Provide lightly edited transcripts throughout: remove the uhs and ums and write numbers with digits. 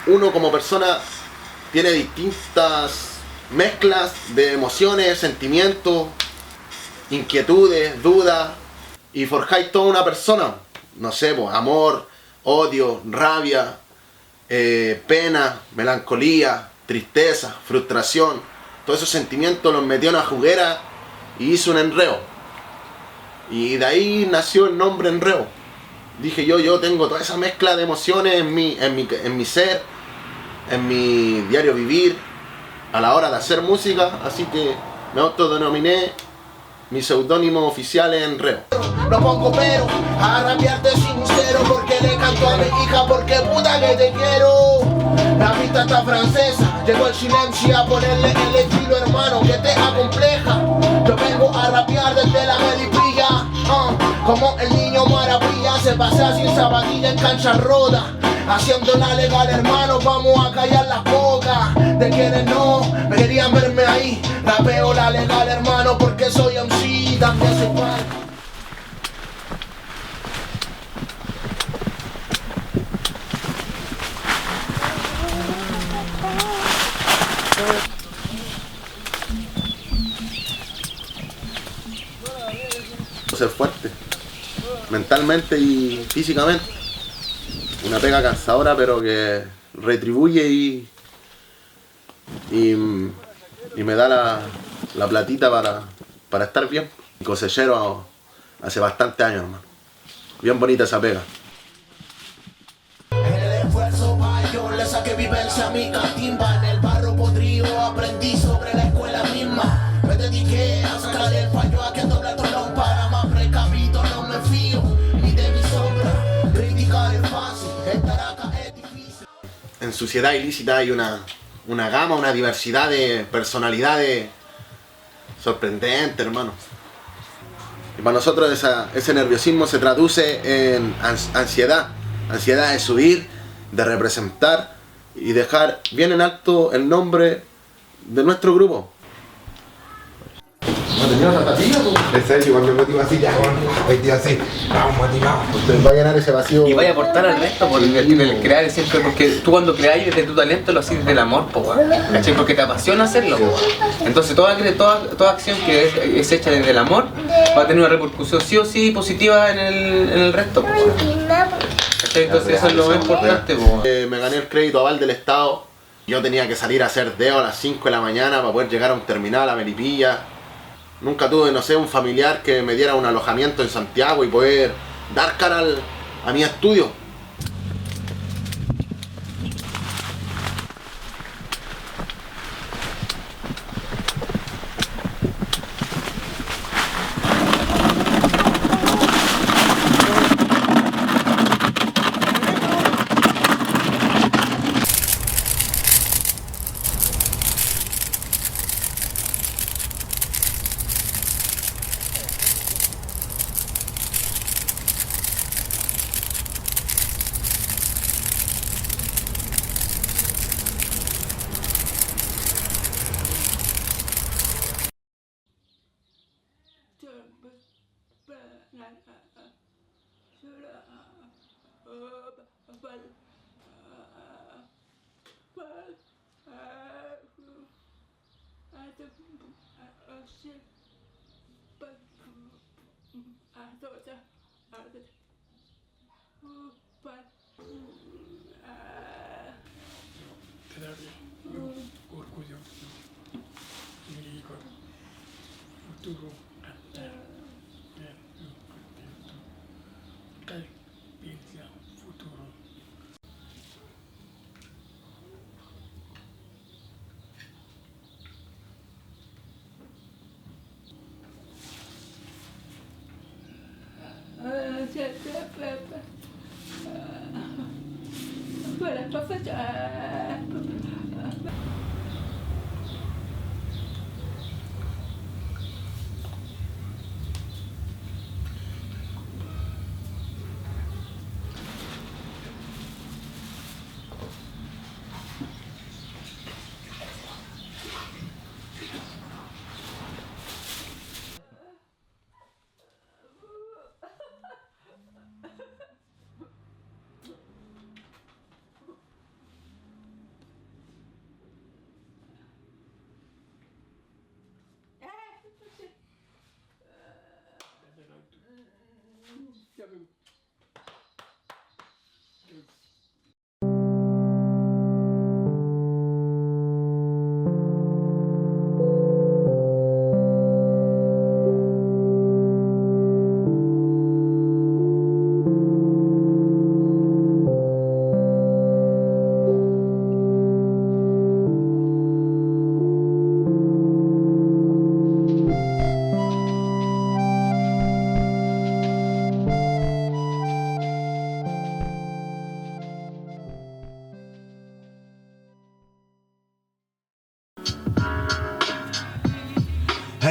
uno como persona tiene distintas mezclas de emociones, sentimientos, inquietudes, dudas, y forjáis toda una persona, no sé, pues, amor, odio, rabia, pena, melancolía, tristeza, frustración, todos esos sentimientos los metió en una juguera y hizo un enreo. Y de ahí nació el nombre Enreo. Dije yo tengo toda esa mezcla de emociones en mi ser, en mi diario vivir, a la hora de hacer música, así que me autodenominé, mi seudónimo oficial es Enreo. No pongo pero a rapearte sincero, porque le canto a mi hija, porque puta que te quiero. La pista está francesa, llegó el silencio a ponerle el estilo, hermano, que te acompleja. Yo vengo a rapear desde la melipilla, como el niño maravilla, se pasea sin zapatilla en cancha roda, haciéndola legal, hermano, vamos a callar las bocas de quienes no me querían verme ahí. Rapeo la legal, hermano, porque soy MC, también soy fan. Ser fuerte, mentalmente y físicamente. Una pega cansadora, pero que retribuye y me da la platita para estar bien. Cosechero hace bastantes años, hermano. Bien bonita esa pega. En el esfuerzo yo le saqué vivencia a mi catimba. En el barro podrido aprendí sobre la escuela misma. Me dediqué a sacar el fallo a que doble tolón. Para más precavido no me fío ni de mi sombra. Criticar es fácil, estar acá es difícil. En Suciedad Ilícita hay una gama, una diversidad de personalidades sorprendente, hermano. Y para nosotros ese nerviosismo se traduce en ansiedad. Ansiedad de subir, de representar y dejar bien en alto el nombre de nuestro grupo. ¿No tenías zapatillas? En serio, cuando me así, ya, vestido así, vamos, motivado. Usted va a llenar ese vacío. Y vaya a aportar al resto por el crear siempre, porque tú cuando creáis desde tu talento lo haces desde el amor, ¿cachai? Porque te apasiona hacerlo, Entonces toda acción que es hecha desde el amor va a tener una repercusión sí o sí positiva en el resto, ¿cachai? Entonces eso es lo más importante, Me gané el crédito aval del Estado. Yo tenía que salir a hacer deo a las 5 de la mañana para poder llegar a un terminal a Melipilla. Nunca tuve, no sé, un familiar que me diera un alojamiento en Santiago y poder dar cara a mi estudio. Orgullo mi hijo futuro piensa futuro.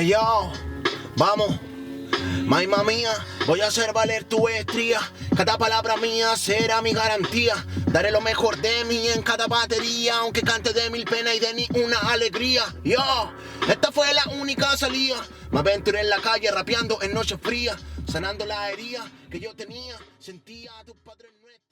Hey yo, vamos. Maima mía, voy a hacer valer tu estría. Cada palabra mía será mi garantía. Daré lo mejor de mí en cada batería, aunque cante de mil penas y de ni una alegría. Yo, esta fue la única salida. Me aventuré en la calle rapeando en noches frías, sanando la herida que yo tenía. Sentía a tus padres nuestros.